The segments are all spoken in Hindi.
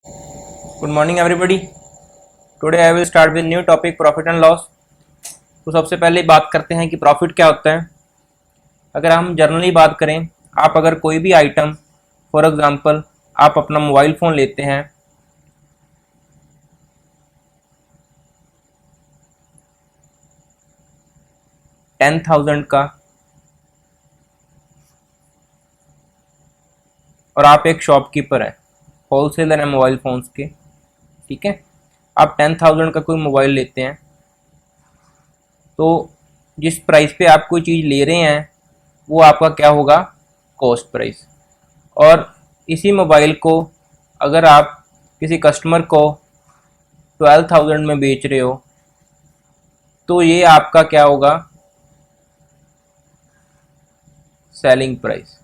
Good morning everybody. Today I will start with new topic profit and loss. तो सबसे पहले बात करते हैं कि प्रॉफिट क्या होता है। अगर हम जनरली बात करें, आप अगर कोई भी आइटम, फॉर एग्जांपल आप अपना मोबाइल फ़ोन लेते हैं, $10,000 का, और आप एक शॉपकीपर हैं, होलसेलर हैं मोबाइल फ़ोन्स के, ठीक है। आप 10,000 का कोई मोबाइल लेते हैं, तो जिस प्राइस पे आप कोई चीज़ ले रहे हैं वो आपका क्या होगा, कॉस्ट प्राइस। और इसी मोबाइल को अगर आप किसी कस्टमर को 12,000 में बेच रहे हो, तो ये आपका क्या होगा, सेलिंग प्राइस,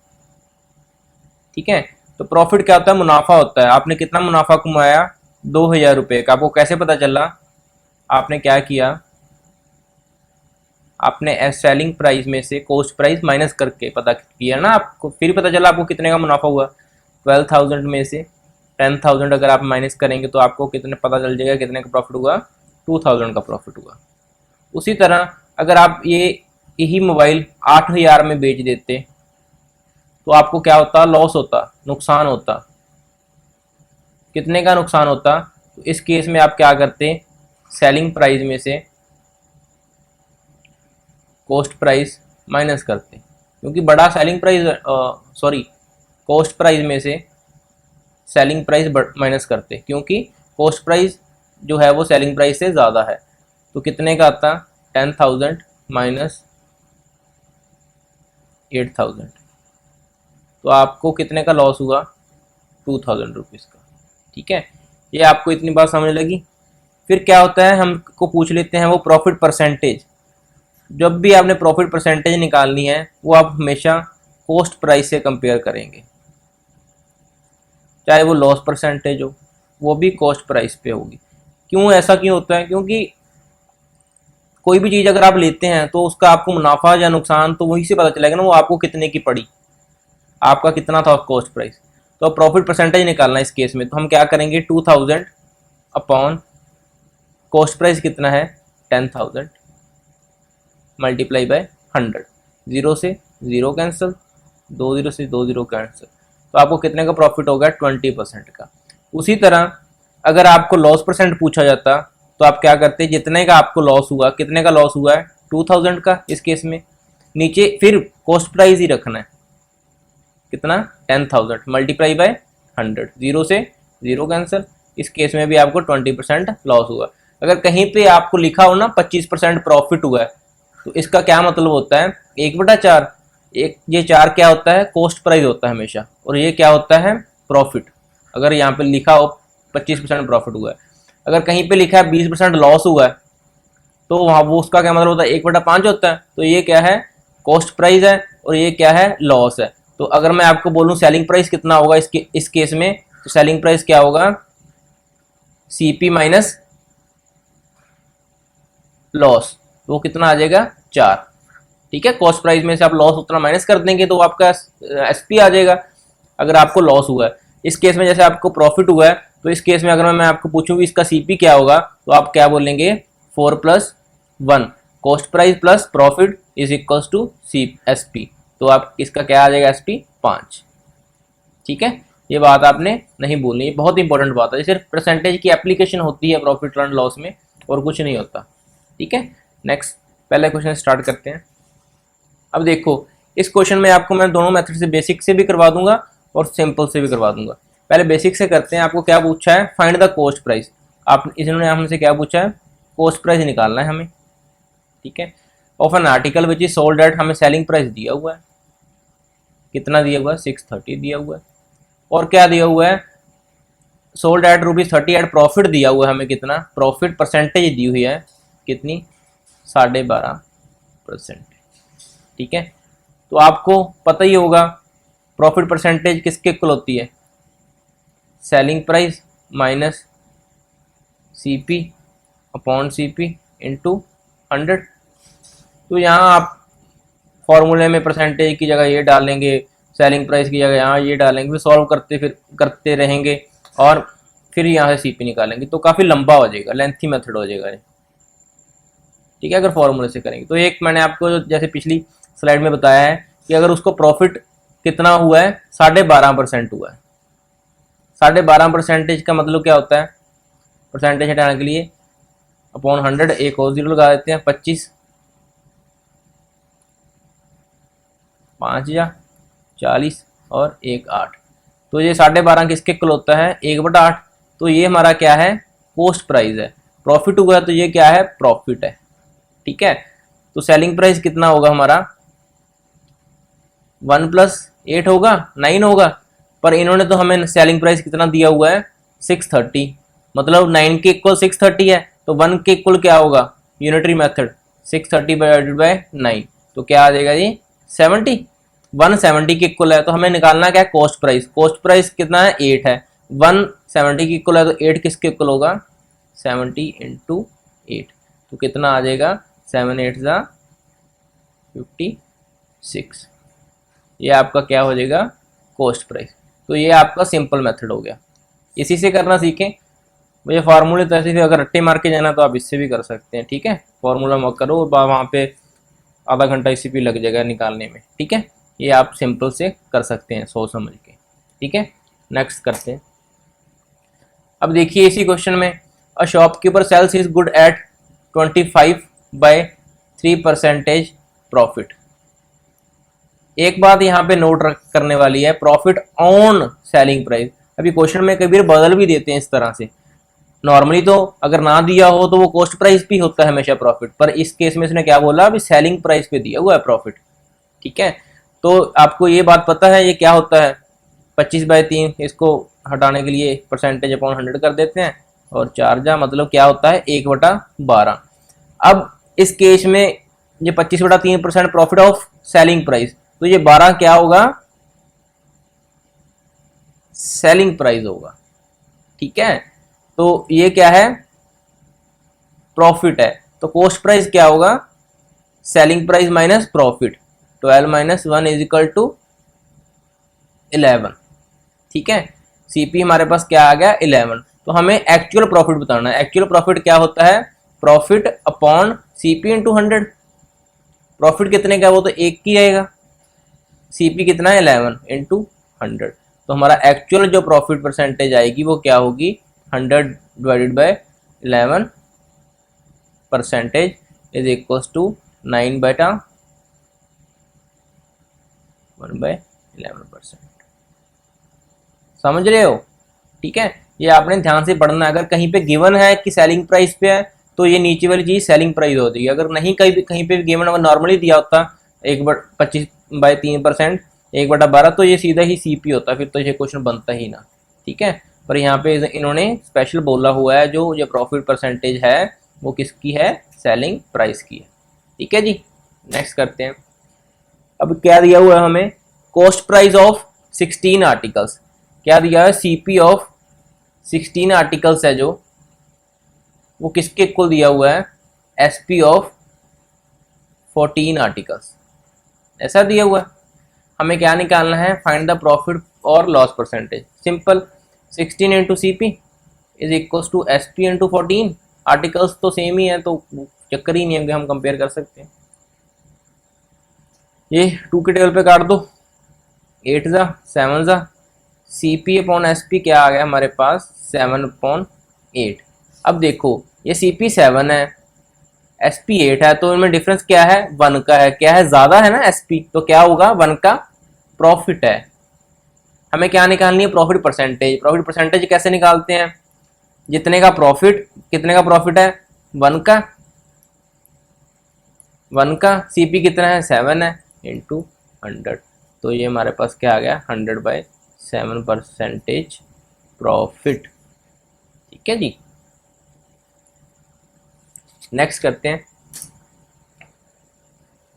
ठीक है। तो प्रॉफिट क्या होता है, मुनाफा होता है। आपने कितना मुनाफा कमाया, 2,000 रुपये का। आपको कैसे पता चला, आपने क्या किया, आपने सेलिंग प्राइस में से कॉस्ट प्राइस माइनस करके पता किया ना आपको, फिर पता चला आपको कितने का मुनाफा हुआ। 12,000 में से 10,000 अगर आप माइनस करेंगे तो आपको कितने पता चल जाएगा, कितने का प्रॉफिट हुआ, 2,000 का प्रॉफिट हुआ। उसी तरह अगर आप यही मोबाइल 8,000 में बेच देते तो आपको क्या होता, लॉस होता, नुकसान होता। कितने का नुकसान होता, तो इस केस में आप क्या करते, सेलिंग प्राइस में से कॉस्ट प्राइस माइनस करते, क्योंकि बड़ा selling price, sorry, cost price में से सेलिंग प्राइस माइनस करते, क्योंकि कॉस्ट प्राइस जो है वो सेलिंग प्राइस से ज़्यादा है। तो कितने का आता, 10,000 माइनस 8,000, तो आपको कितने का लॉस हुआ, 2,000 रुपीज़ का, ठीक है। ये आपको इतनी बात समझ लगी। फिर क्या होता है, हमको पूछ लेते हैं वो प्रॉफिट परसेंटेज। जब भी आपने प्रॉफिट परसेंटेज निकालनी है वो आप हमेशा कॉस्ट प्राइस से कंपेयर करेंगे, चाहे वो लॉस परसेंटेज हो, वो भी कॉस्ट प्राइस पे होगी। क्यों, ऐसा क्यों होता है, क्योंकि कोई भी चीज़ अगर आप लेते हैं तो उसका आपको मुनाफा या नुकसान तो वही से पता चलेगा ना, वो आपको कितने की पड़ी, आपका कितना था कॉस्ट प्राइस। तो प्रॉफिट परसेंटेज निकालना है इस केस में, तो हम क्या करेंगे, 2,000 अपॉन कॉस्ट प्राइस कितना है, 10,000 मल्टीप्लाई बाय 100। जीरो से जीरो कैंसिल, 2 जीरो से 2 जीरो कैंसिल, तो आपको कितने का प्रॉफिट होगा, 20% का। उसी तरह अगर आपको लॉस परसेंट पूछा जाता तो आप क्या करते, जितने का आपको लॉस हुआ, कितने का लॉस हुआ है, 2,000 का, इस केस में नीचे फिर कॉस्ट प्राइस ही रखना है, कितना, 10,000 मल्टीप्लाई बाय 100, जीरो से जीरो कैंसिल, इस केस में भी आपको 20% लॉस हुआ। अगर कहीं पे आपको लिखा हो ना 25% प्रॉफिट हुआ है, तो इसका क्या मतलब होता है, 1/4। एक ये 4 क्या होता है, कॉस्ट प्राइस होता है हमेशा, और ये क्या होता है, प्रॉफिट। अगर यहाँ पे लिखा हो 25% प्रॉफिट हुआ है, अगर कहीं पे लिखा है 20% लॉस हुआ है, तो वहाँ वो उसका क्या मतलब होता है, 1/5 होता है। तो ये क्या है, कॉस्ट प्राइस है, और ये क्या है, लॉस है। तो अगर मैं आपको बोलूँ सेलिंग प्राइस कितना होगा इस केस में, तो सेलिंग प्राइस क्या होगा, सीपी माइनस लॉस, तो वो कितना आ जाएगा, 4, ठीक है। कॉस्ट प्राइस में से आप लॉस उतना माइनस कर देंगे तो आपका एसपी आ जाएगा, अगर आपको लॉस हुआ है। इस केस में जैसे आपको प्रॉफिट हुआ है, तो इस केस में अगर मैं आपको पूछूँ इसका सीपी क्या होगा, तो आप क्या बोलेंगे, 4+1, cost price plus profit is equals to C SP, तो आप इसका क्या आ जाएगा, एसपी 5, ठीक है। ये बात आपने नहीं बोलनी, ये बहुत इंपॉर्टेंट बात है, सिर्फ परसेंटेज की एप्लीकेशन होती है प्रॉफिट एंड लॉस में, और कुछ नहीं होता, ठीक है। नेक्स्ट, पहले क्वेश्चन स्टार्ट करते हैं। अब देखो, इस क्वेश्चन में आपको मैं दोनों मेथड से, बेसिक से भी करवा दूंगा और सिंपल से भी करवा दूंगा। पहले बेसिक से करते हैं। आपको क्या पूछा है, फाइंड द कॉस्ट प्राइस। आप इन्होंने हमसे क्या पूछा है, कॉस्ट प्राइस निकालना है हमें, ठीक है। Of an article which is sold at, हमें सेलिंग प्राइस दिया हुआ है, कितना दिया हुआ है, 630 दिया हुआ है। और क्या दिया हुआ है, सोल्ड एट ₹30 एट प्रॉफिट दिया हुआ है हमें, कितना प्रॉफिट परसेंटेज दी हुई है, कितनी, 12.5%, ठीक है। तो आपको पता ही होगा प्रॉफिट परसेंटेज किसके इक्वल होती है, selling price minus CP upon CP into 100। तो यहाँ आप फॉर्मूले में परसेंटेज की जगह ये डालेंगे, सेलिंग प्राइस की जगह यहाँ ये डालेंगे, फिर सॉल्व करते रहेंगे, और फिर यहाँ से सीपी निकालेंगे, तो काफ़ी लंबा हो जाएगा, लेंथी मेथड हो जाएगा। ठीक है, अगर फॉर्मूले से करेंगे तो एक मैंने आपको जैसे पिछली स्लाइड में बताया है कि अगर उसको प्रॉफिट कितना हुआ है, 12.5% हुआ है। 12.5% का मतलब क्या होता है, परसेंटेज हटाने के लिए अपॉन 100, एक और जीरो लगा देते हैं, 25, 5 या 40 और 1 8। तो ये 12.5 किसके इक्वल होता है, 1/8। तो ये हमारा क्या है, कॉस्ट प्राइस है। प्रॉफिट हुआ है तो ये क्या है, प्रॉफिट है। ठीक है, तो सेलिंग प्राइस कितना होगा हमारा, 1 + 8 होगा, 9 होगा। पर इन्होंने तो हमें सेलिंग प्राइस कितना दिया हुआ है, 630, मतलब 9 के इक्वल 630 है, तो 1 के इक्वल क्या होगा, यूनिटरी मेथड 630/9, तो क्या आ जाएगा जी, 70। 170 के इक्वल है, तो हमें निकालना क्या है, कॉस्ट प्राइस। कॉस्ट प्राइस कितना है, 8 है। 170 के इक्वल है, तो 8 किसके इक्वल होगा, 70 × 8, तो कितना आ जाएगा, 7 8 = 56। ये आपका क्या हो जाएगा, कॉस्ट प्राइस। तो ये आपका सिंपल मेथड हो गया। इसी से करना सीखें भैया, फार्मूले तो ऐसे अगर रट्टे मार के जाना तो आप इससे भी कर सकते हैं। ठीक है, फार्मूला मत करो और वहाँ पे आधा घंटा इसी पे लग जाएगा निकालने में। ठीक है, ये आप सिंपल से कर सकते हैं सोच समझ के। ठीक है, नेक्स्ट करते हैं। अब देखिए इसी क्वेश्चन में, a shopkeeper sales his good at 25/3% profit. एक बात यहाँ पे नोट करने वाली है, प्रॉफिट ऑन सेलिंग प्राइस। अभी क्वेश्चन में कभी बदल भी देते हैं इस तरह से। नॉर्मली तो अगर ना दिया हो तो वो कॉस्ट प्राइस भी होता है हमेशा प्रॉफिट, पर इस केस में इसने क्या बोला, अभी सेलिंग प्राइस पे दिया हुआ है प्रॉफिट। ठीक है, तो आपको ये बात पता है ये क्या होता है, 25/3, इसको हटाने के लिए परसेंटेज अपॉन 100 कर देते हैं, और 4 जा मतलब क्या होता है, 1/12। अब इस केस में ये 25/3% प्रॉफिट ऑफ सेलिंग प्राइस, तो ये 12 क्या होगा, सेलिंग प्राइस होगा। ठीक है, तो ये क्या है, प्रॉफिट है। तो कॉस्ट प्राइस क्या होगा, सेलिंग प्राइस माइनस प्रॉफिट, 12 - 1 = 11। ठीक है, सीपी हमारे पास क्या आ गया, 11। तो हमें एक्चुअल प्रॉफिट बताना है। एक्चुअल प्रॉफिट क्या होता है, प्रॉफिट अपॉन सीपी × 100। प्रॉफिट कितने का, वो तो 1 की आएगा, सीपी कितना है, 11 × 100। तो हमारा एक्चुअल जो प्रॉफिट परसेंटेज आएगी वो क्या होगी, 100/11 परसेंटेज इज इक्वल टू 9/1/11%। समझ रहे हो। ठीक है, ये आपने ध्यान से पढ़ना है। अगर कहीं पे गिवन है कि सेलिंग प्राइस पे है तो ये नीचे वाली चीज सेलिंग प्राइस होती है। अगर नहीं कहीं पे गिवन, अगर नॉर्मली दिया होता 25/3%, 1/12, तो ये सीधा ही सीपी होता, फिर तो ये क्वेश्चन बनता ही ना। ठीक है, पर यहाँ पे इन्होंने स्पेशल बोला हुआ है, जो ये प्रॉफिट परसेंटेज है वो किसकी है, सेलिंग प्राइस की है। ठीक है जी, नेक्स्ट करते हैं। अब क्या दिया हुआ है हमें, कॉस्ट प्राइस ऑफ 16 आर्टिकल्स। क्या दिया है, सीपी ऑफ 16 आर्टिकल्स है जो, वो किसके इक्वल दिया हुआ है, एसपी ऑफ 14 आर्टिकल्स, ऐसा दिया हुआ है। हमें क्या निकालना है, फाइंड द प्रॉफिट और loss percentage. Simple, 16 × CP is equal to SP × 14। Articles तो सेम ही है, तो चक्कर ही नहीं है, हम कंपेयर कर सकते हैं। ये 2 के टेबल पे काट दो, 8 जा 7 जा, CP अपॉन SP क्या आ गया हमारे पास, 7/8। अब देखो ये CP 7 है, SP 8 है, तो इनमें डिफरेंस क्या है, 1 का है। क्या है, ज्यादा है ना SP, तो क्या होगा, 1 का प्रॉफिट है। हमें क्या निकालनी है, प्रॉफिट परसेंटेज। प्रॉफिट परसेंटेज कैसे निकालते हैं, जितने का प्रॉफिट, कितने का प्रॉफिट है, 1 का, 1 का, CP कितना है, 7 है, × 100। तो ये हमारे पास क्या आ गया, 100/7% प्रॉफिट। ठीक है जी, नेक्स्ट करते हैं।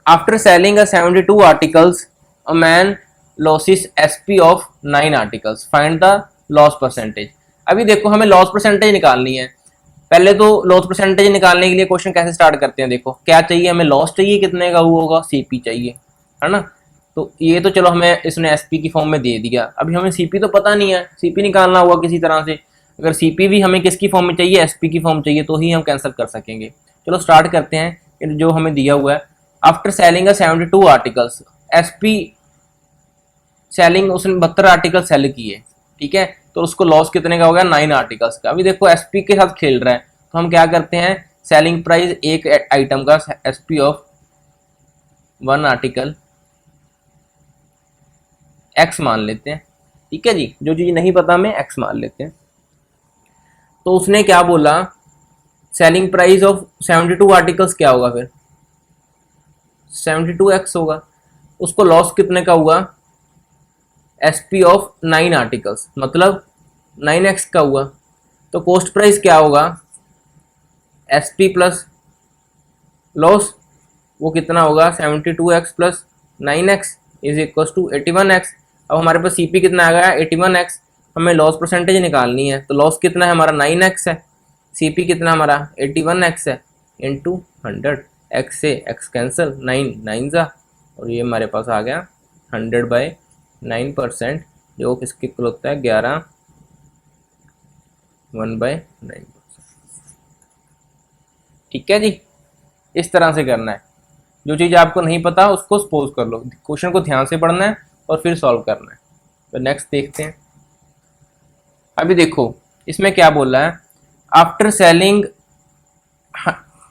After selling 72 articles a man losses SP of 9 articles, find the loss percentage. अभी देखो हमें लॉस परसेंटेज निकालनी है। पहले तो लॉस परसेंटेज निकालने के लिए क्वेश्चन कैसे स्टार्ट करते हैं, देखो क्या चाहिए हमें, लॉस चाहिए, कितने का हुआ होगा, CP चाहिए, है ना। तो ये तो चलो हमें इसने SP की फॉर्म में दे दिया। अभी हमें CP तो पता नहीं है, CP निकालना होगा किसी तरह से। अगर सीपी भी हमें किसकी फॉर्म में चाहिए, एसपी की फॉर्म चाहिए, तो ही हम कैंसिल कर सकेंगे। चलो स्टार्ट करते हैं। जो हमें दिया हुआ है, after selling 72 articles, SP selling उसने 72 आर्टिकल सेल किए, ठीक है, तो उसको लॉस कितने का हो गया, 9 आर्टिकल्स का। अभी देखो एसपी के साथ खेल रहा है, तो हम क्या करते हैं, सेलिंग प्राइस एक आइटम का एसपी ऑफ 1 आर्टिकल एक्स मान लेते हैं, ठीक है जी। जो चीज नहीं पता हमें एक्स मान लेते हैं। तो उसने क्या बोला, सेलिंग प्राइस ऑफ 72 आर्टिकल्स क्या होगा फिर, 72x होगा। उसको लॉस कितने का हुआ, एसपी ऑफ 9 आर्टिकल्स, मतलब 9x का हुआ। तो कॉस्ट प्राइस क्या होगा, एसपी प्लस लॉस, वो कितना होगा, 72x plus 9x is equal to 81x। अब हमारे पास सीपी कितना आ गया, 81x। हमें लॉस परसेंटेज निकालनी है, तो लॉस कितना है हमारा, 9x है। सीपी कितना हमारा 81x है, इंटू 100, एक्स से एक्स कैंसिल, 9 जा, और ये हमारे पास आ गया 100/9%, जो किसके इक्वल होता है 11 1/9%। ठीक है जी, इस तरह से करना है। जो चीज़ आपको नहीं पता उसको सपोज कर लो, क्वेश्चन को ध्यान से पढ़ना है और फिर सॉल्व करना है। तो नेक्स्ट देखते हैं। अभी देखो इसमें क्या बोल रहा है, after selling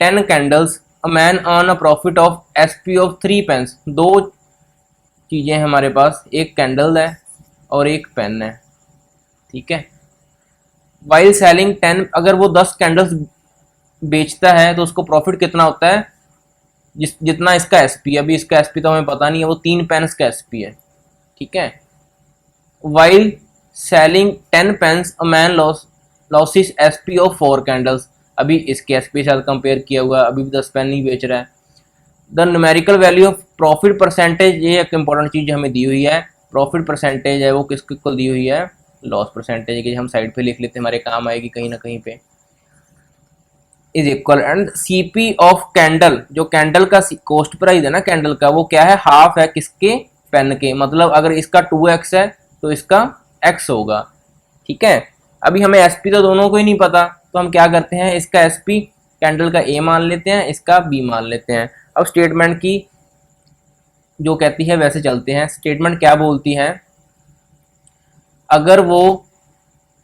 10 candles a man earn a profit of SP of 3 pence. दो चीज़ें हैं हमारे पास, एक कैंडल है और एक पेन है, ठीक है। वाइल सेलिंग 10, अगर वो 10 कैंडल्स बेचता है तो उसको प्रॉफिट कितना होता है, जितना इसका एसपी। अभी इसका एसपी तो हमें पता नहीं है, वो 3 पेन्स का एसपी है, ठीक है। While selling 10 pens a man losses SP of 4 candles. अभी इसके एसपी के साथ कंपेयर किया हुआ, अभी भी 10 पेन नहीं बेच रहा है। The numerical value of profit percentage, ये एक इंपॉर्टेंट चीज हमें दी हुई है। प्रॉफिट परसेंटेज है वो किसके को दी हुई है, लॉस परसेंटेज की। हम साइड पे लिख लेते हैं, हमारे काम आएगी कहीं ना कहीं पे। Is equal and CP of candle, जो कैंडल का कॉस्ट प्राइस है ना कैंडल का, वो क्या है, हाफ है किसके, पेन के। मतलब अगर इसका 2x है तो इसका x होगा, ठीक है। अभी हमें एसपी तो दोनों को ही नहीं पता, तो हम क्या करते हैं, इसका एसपी कैंडल का ए मान लेते हैं, इसका बी मान लेते हैं। अब स्टेटमेंट की जो कहती है वैसे चलते हैं। स्टेटमेंट क्या बोलती है, अगर वो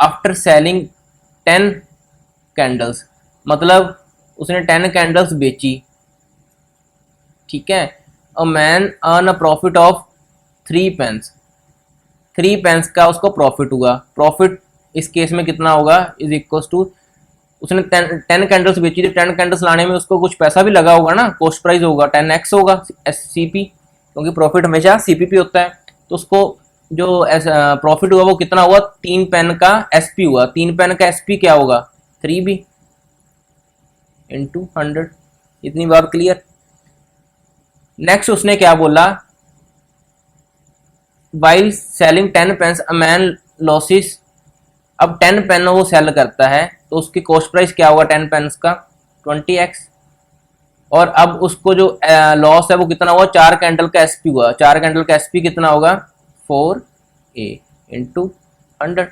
आफ्टर सेलिंग 10 कैंडल्स, मतलब उसने 10 कैंडल्स बेची, ठीक है, a man earn a profit of 3 pence, 3 pence का उसको प्रॉफिट हुआ। प्रॉफिट इस केस में कितना होगा, इज इक्वल टू, उसने 10 कैंडल्स बेची थी, 10 कैंडल्स लाने में उसको कुछ पैसा भी लगा होगा ना, कॉस्ट प्राइस होगा 10x होगा सीपी, क्योंकि प्रॉफिट हमेशा सीपीपी होता है। तो उसको जो प्रॉफिट हुआ वो कितना हुआ, 3 पेन का एसपी हुआ। 3 पेन का एसपी क्या होगा, 3b इंटू 100। इतनी बात क्लियर। नेक्स्ट उसने क्या बोला, while selling 10 pens a man losses. अब 10 पेन वो सेल करता है तो उसकी कॉस्ट प्राइस क्या होगा 10 पेन्स का, 20x। और अब उसको जो लॉस है वो कितना हुआ, 4 कैंडल का एसपी हुआ। 4 कैंडल का एसपी कितना होगा, 4a इंटू 100।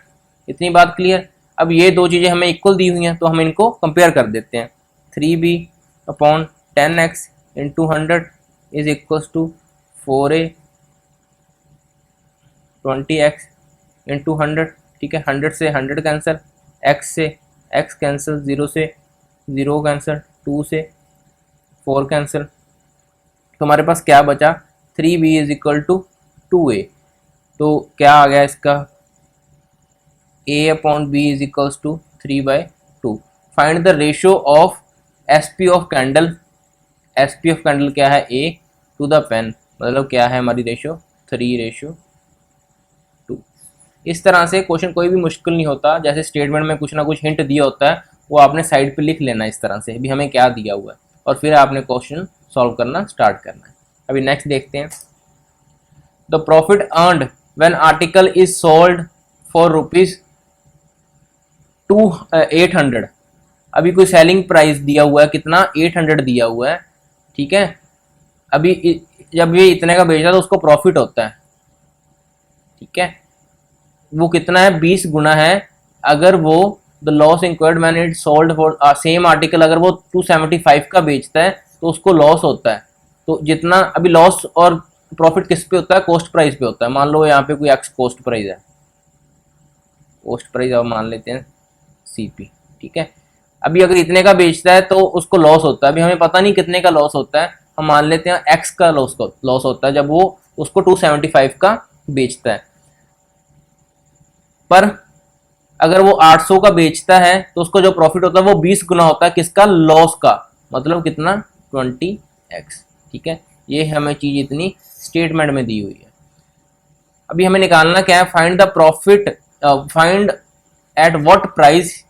इतनी बात क्लियर। अब ये दो चीज़ें हमें इक्वल दी हुई हैं, तो हम इनको कंपेयर कर देते हैं। 3b upon 10x into 100 is equal to 4a 20x into 100, ठीक है। 100 से 100 कैंसिल, x से x कैंसिल, 0 से 0 कैंसिल, 2 से 4 कैंसिल। तो हमारे पास क्या बचा, 3b is equal to 2a। तो क्या आ गया इसका, a upon b is equal to 3/2। Find the ratio of SP of candle. SP of candle क्या है, a टू द पेन, मतलब क्या है हमारी रेशियो, 3:2। इस तरह से क्वेश्चन कोई भी मुश्किल नहीं होता। जैसे स्टेटमेंट में कुछ ना कुछ हिंट दिया होता है, वो आपने साइड पे लिख लेना इस तरह से, भी हमें क्या दिया हुआ है, और फिर आपने क्वेश्चन सॉल्व करना स्टार्ट करना है। अभी नेक्स्ट देखते हैं। The profit earned when article is sold for rupees 800। अभी कोई सेलिंग प्राइस दिया हुआ है कितना, 800 दिया हुआ है, ठीक है। अभी जब ये इतने का बेचा तो उसको प्रॉफिट होता है, ठीक है। वो कितना है, 20 गुना है अगर वो the loss inquired man it sold for same article, अगर वो 275 का बेचता है तो उसको लॉस होता है। तो जितना अभी लॉस और प्रॉफिट किस पे होता है, कॉस्ट प्राइस पे होता है। मान लो यहाँ पे कोई एक्स कॉस्ट प्राइस है, कॉस्ट प्राइस अब मान लेते हैं सीपी, ठीक है। अभी अगर इतने का बेचता है तो उसको लॉस होता है। अभी हमें पता नहीं कितने का लॉस होता है, हम मान लेते हैं एक्स का लॉस होता है जब वो उसको 275 का बेचता है। पर अगर वो 800 का बेचता है तो उसको जो प्रॉफिट होता है वो 20 गुना होता है किसका, लॉस का। मतलब कितना, 20x, ठीक है। ये हमें चीज इतनी स्टेटमेंट में दी हुई है। अभी हमें निकालना क्या है, find the profit, find at what price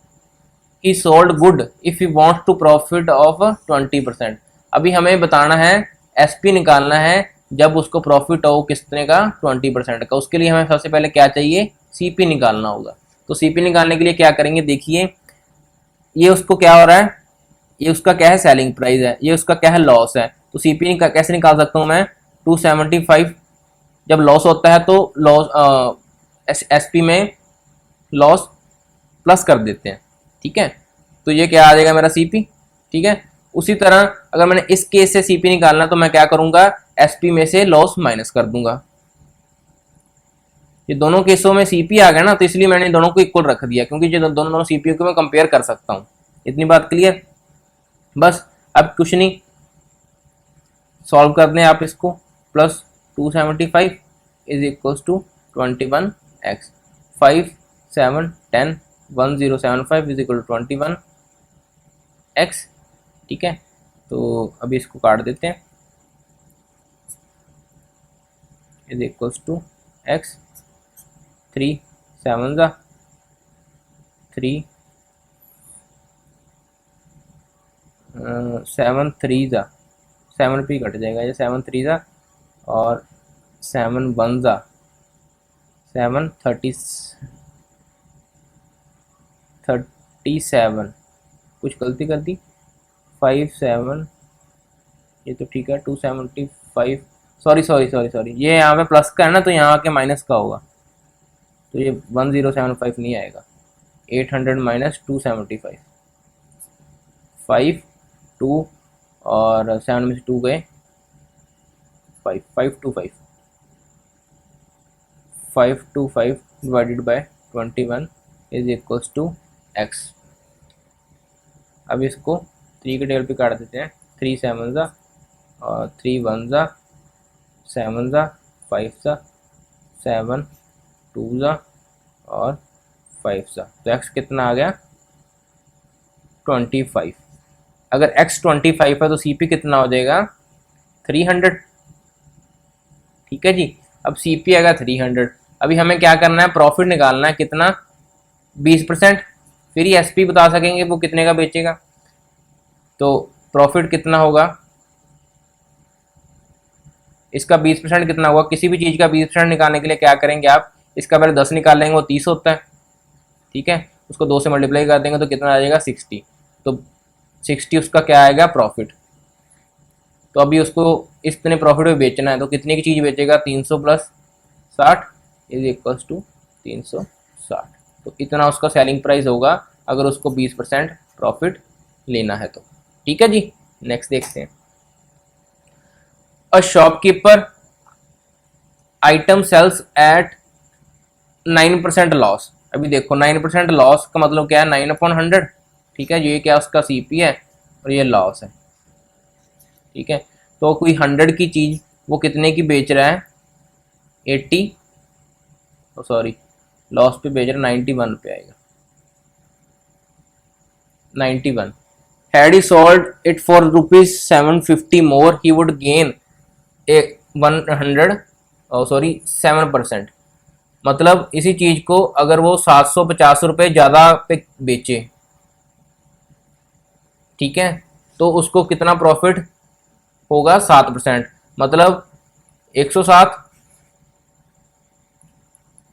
he sold good if you want to profit of 20%। अभी हमें बताना है, एसपी निकालना है जब उसको प्रॉफिट हो कितने का, 20% का। उसके लिए हमें सबसे पहले क्या चाहिए, सीपी निकालना होगा। तो सीपी निकालने के लिए क्या करेंगे, देखिए ये उसको क्या हो रहा है, ये उसका क्या है, सेलिंग प्राइस है, ये उसका क्या है, लॉस है। तो सीपी कैसे निकाल सकता हूँ मैं, 275 जब लॉस होता है तो लॉस एसपी में लॉस प्लस कर देते हैं, ठीक है। तो ये क्या आ जाएगा मेरा सीपी, ठीक है। उसी तरह अगर मैंने इस केस से सीपी निकालना तो मैं क्या करूंगा, एसपी में से लॉस माइनस कर दूंगा। ये दोनों केसों में सीपी आ गया ना, तो इसलिए मैंने दोनों को इक्वल रख दिया, क्योंकि ये दोनों सीपी को मैं कंपेयर कर सकता हूँ। इतनी बात क्लियर। बस अब कुछ नहीं, सॉल्व कर दें आप इसको। Plus 275 is equals to 21x, 5 7 10 1075 is equal to 21x, ठीक है। तो अभी इसको काट देते हैं, इज इक्वल्स टू x, 3 7 जा 3 7 3 जा 7 पे कट जाएगा, ये 7 3 जा और 7 1 जा 7 37, कुछ गलती कर दी, 5 7, ये तो ठीक है, 275, सॉरी ये यहाँ पे प्लस का है ना, तो यहाँ आके माइनस का होगा, तो ये 1075 नहीं आएगा, 800 माइनस 275, 5 2 और 7 में से 2 गए, 5 525 divided by 21 is equals to x। अब इसको 3 के टेबल पे काट देते हैं, 3 7 जा और 3 1 जा 7 जा 5 जा 7 2 जा और 5 जा, तो x कितना आ गया, 25। अगर x 25 है तो CP कितना हो जाएगा, 300, ठीक है जी। अब CP आएगा 300। अभी हमें क्या करना है, प्रॉफिट निकालना है, कितना, 20%। फिर ही SP बता सकेंगे वो कितने का बेचेगा। तो प्रॉफिट कितना होगा, इसका 20% कितना होगा, किसी भी चीज़ का 20% निकालने के लिए क्या करेंगे आप, इसका पहले 10 निकाल लेंगे, वो 30 होता है, ठीक है। उसको 2 से मल्टीप्लाई कर देंगे तो कितना आ जाएगा, 60। तो 60 उसका क्या आएगा, प्रॉफिट। तो अभी उसको इतने प्रॉफिट में बेचना है, तो कितने की चीज़ बेचेगा, 300 प्लस 60 इज इक्वल्स टू 360। तो इतना उसका सेलिंग प्राइस होगा अगर उसको 20% प्रॉफिट लेना है तो, ठीक है जी। नेक्स्ट देखते हैं, a shopkeeper item sells at 9% loss. अभी देखो 9% लॉस का मतलब क्या है, 9/100, ठीक है। ये क्या उसका CP है और ये लॉस है, ठीक है। तो कोई 100 की चीज़ वो कितने की बेच रहा है, 80, सॉरी लॉस पे बेच रहा है, 91 पे आएगा, 91। Had he sold it for ₹750 more he would gain a 100 7%। मतलब इसी चीज को अगर वो 750 रुपये ज्यादा पे बेचे, ठीक है, तो उसको कितना प्रॉफिट होगा, 7%। मतलब 107,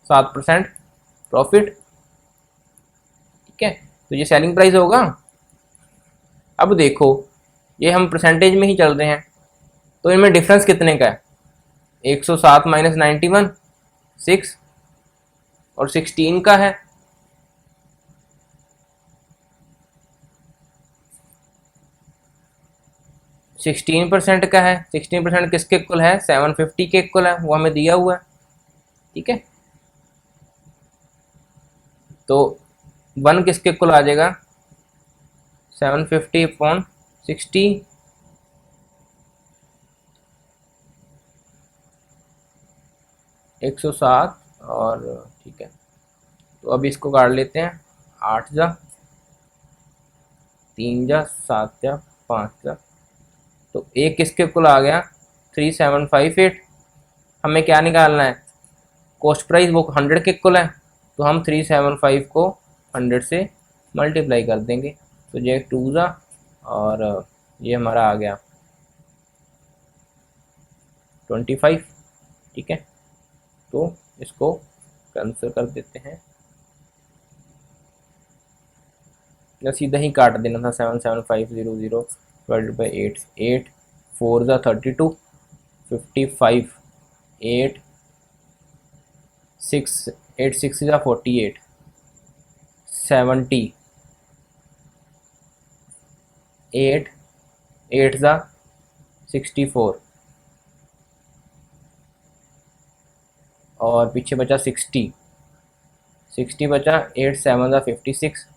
7% प्रॉफिट, ठीक है। तो ये सेलिंग प्राइस होगा। अब देखो ये हम परसेंटेज में ही चल रहे हैं, तो इनमें डिफरेंस कितने का है, 107 माइनस 91 6 और 16 का है, 16% का है, 16% किसके इक्वल है, 750 के इक्वल है, वो हमें दिया हुआ है। ठीक है, तो 1 किसके इक्वल आ जाएगा, 750/60, 107। और ठीक है, तो अब इसको काट लेते हैं, 8 जा 3 जा 7 जा 5 जा, तो एक किसके इक्वल आ गया, 3758। हमें क्या निकालना है, कॉस्ट प्राइस, वो 100 के इक्वल है, तो हम 375 को 100 से मल्टीप्लाई कर देंगे, तो ये 2 जा और ये हमारा आ गया 25। ठीक है, तो इसको कैंसिल कर देते हैं, या सीधा ही काट देना था, 77500 डिवाइडेड बाई 8, 8 4 जा 32, 55, 8 6 8 6 जा 48, 70, 8 8 जा 64, और पीछे बचा 60, 60 बचा, 8 7 जा 56,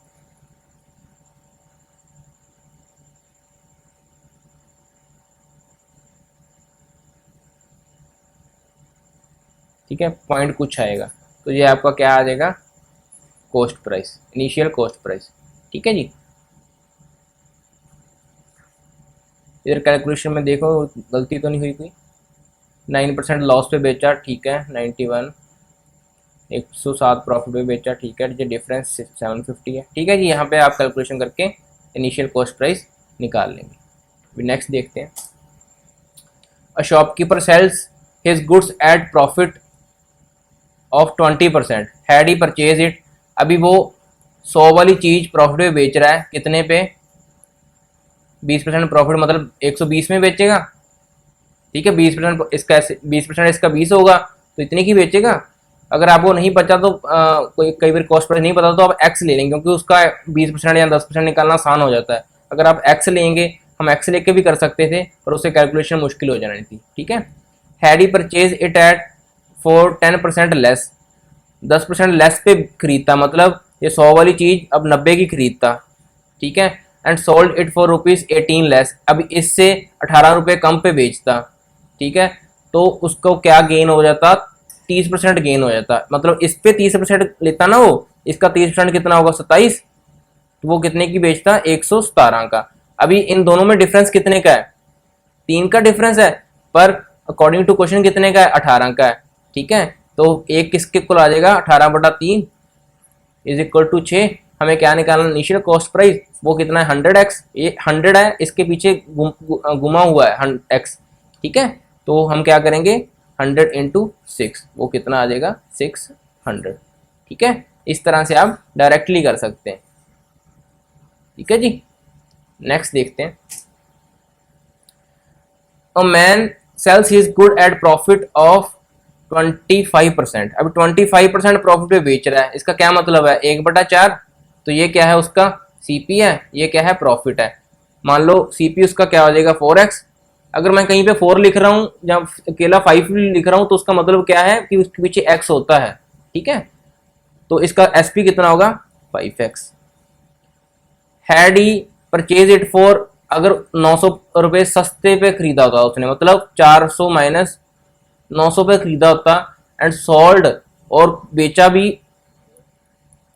ठीक है, पॉइंट कुछ आएगा, तो ये आपका क्या आ जाएगा, cost price, initial cost price. ठीक है जी, इधर कैलकुलेशन में देखो गलती तो नहीं हुई कोई, 9% लॉस पे बेचा, ठीक है, 91, 107 प्रॉफिट पे बेचा, ठीक है, जो डिफरेंस 750 है। ठीक है जी, यहाँ पे आप कैलकुलेशन करके इनिशियल कॉस्ट प्राइस निकाल लेंगे। नेक्स्ट देखते हैं, a shopkeeper sales his goods at profit of 20% had he purchase it. अभी वो 100 वाली चीज प्रॉफिट में बेच रहा है, कितने पे, 20% प्रॉफिट, मतलब 120 में बेचेगा। ठीक है, 20% इसका 20% इसका 20 होगा, तो इतने की बेचेगा। अगर आपको नहीं पता तो कोई कई बार कॉस्ट प्राइस नहीं पता तो आप एक्स ले लेंगे, क्योंकि उसका 20% या 10% निकालना आसान हो जाता है। अगर आप एक्स लेंगे, हम एक्स लेके भी कर सकते थे, पर उससे कैलकुलेशन मुश्किल हो जानी थी। ठीक है, had he purchase it at for 10% less, 10% less पे खरीदता, मतलब ये 100 वाली चीज अब 90 की खरीदता। ठीक है, and sold it for ₹18 less, अब इससे 18 रुपये कम पे बेचता। ठीक है, तो उसको क्या गेन हो जाता, 30% गेन हो जाता, मतलब इस पे 30% लेता ना वो, इसका 30% कितना होगा, 27, तो वो कितने की बेचता, 117 का। अभी इन दोनों में डिफरेंस कितने का है, 3 का डिफरेंस है, पर अकॉर्डिंग टू क्वेश्चन कितने का है, 18 का है। ठीक है, तो एक किसके इक्वल आ जाएगा, 18/3 इज इक्वल टू 6। हमें क्या निकालना, इनिशियल कॉस्ट प्राइस, वो कितना है, 100x, ये 100 है, इसके पीछे घुमा हुआ है x। ठीक है, तो हम क्या करेंगे, 100 इंटू 6, वो कितना आ जाएगा, 600। ठीक है, इस तरह से आप डायरेक्टली कर सकते हैं। ठीक है जी, नेक्स्ट देखते हैं, a man sales his good at profit of 25%। अभी 25% प्रॉफिट पे बेच रहा है, इसका क्या मतलब है, 1/4, तो ये क्या है, उसका सीपी है, ये क्या है, प्रॉफिट है। मान लो सीपी उसका क्या हो जाएगा, 4x। अगर मैं कहीं पे 4 लिख रहा हूँ या अकेला 5 लिख रहा हूँ, तो उसका मतलब क्या है कि उसके पीछे x होता है। ठीक है, तो इसका एसपी कितना होगा, 5x। Had he purchase it for, अगर 900 रुपये सस्ते पे खरीदा होता उसने, मतलब 400 माइनस 900 पे खरीदा होता, एंड सोल्ड, और बेचा भी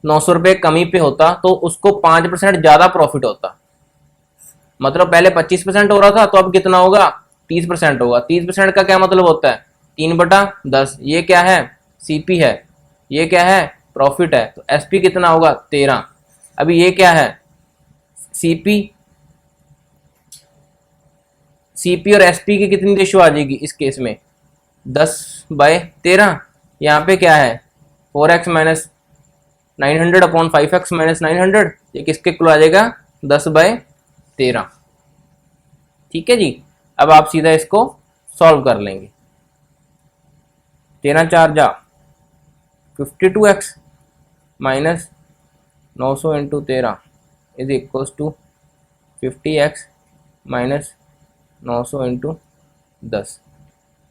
900 रुपये कमी पे होता, तो उसको 5% ज्यादा प्रॉफिट होता। मतलब पहले 25% हो रहा था, तो अब कितना होगा, 30% होगा। 30% का क्या मतलब होता है, 3/10। ये क्या है, सीपी है, ये क्या है, प्रॉफिट है, तो एसपी कितना होगा, 13। अभी ये क्या है, सीपी, सीपी और एसपी की कितनी रेशो आ जाएगी इस केस में, 10/13। यहाँ पे क्या है, 4x minus 900 upon 5x minus 900, ये किसके इक्वल आ जाएगा, 10/13। ठीक है जी, अब आप सीधा इसको सॉल्व कर लेंगे, 13 4 जा 52x minus 900 into 13 is equal to 50x minus 900 into 10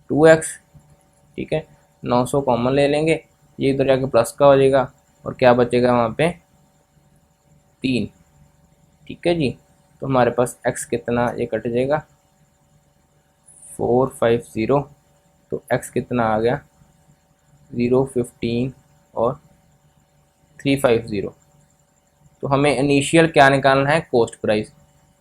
2x, ठीक है। 900 कॉमन ले लेंगे, ये इधर जाके प्लस का हो जाएगा और क्या बचेगा वहाँ पे 3, ठीक है जी। तो हमारे पास x कितना, ये कट जाएगा 450, तो x कितना आ गया 015 और 350। तो हमें इनिशियल क्या निकालना है, cost price.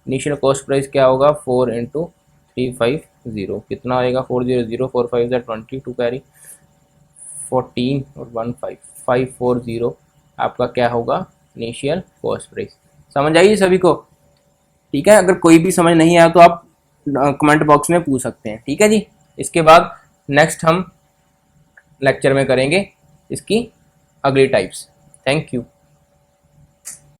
Initial cost price क्या होगा 4 इंटू 350, कितना होएगा 400, 4 5 22 कैरी 14 और 15 540 आपका क्या होगा इनिशियल कॉस्ट प्राइस। समझ आइए सभी को, ठीक है। अगर कोई भी समझ नहीं आया तो आप कमेंट बॉक्स में पूछ सकते हैं, ठीक है जी। इसके बाद नेक्स्ट हम लेक्चर में करेंगे इसकी अगली टाइप्स। Thank you.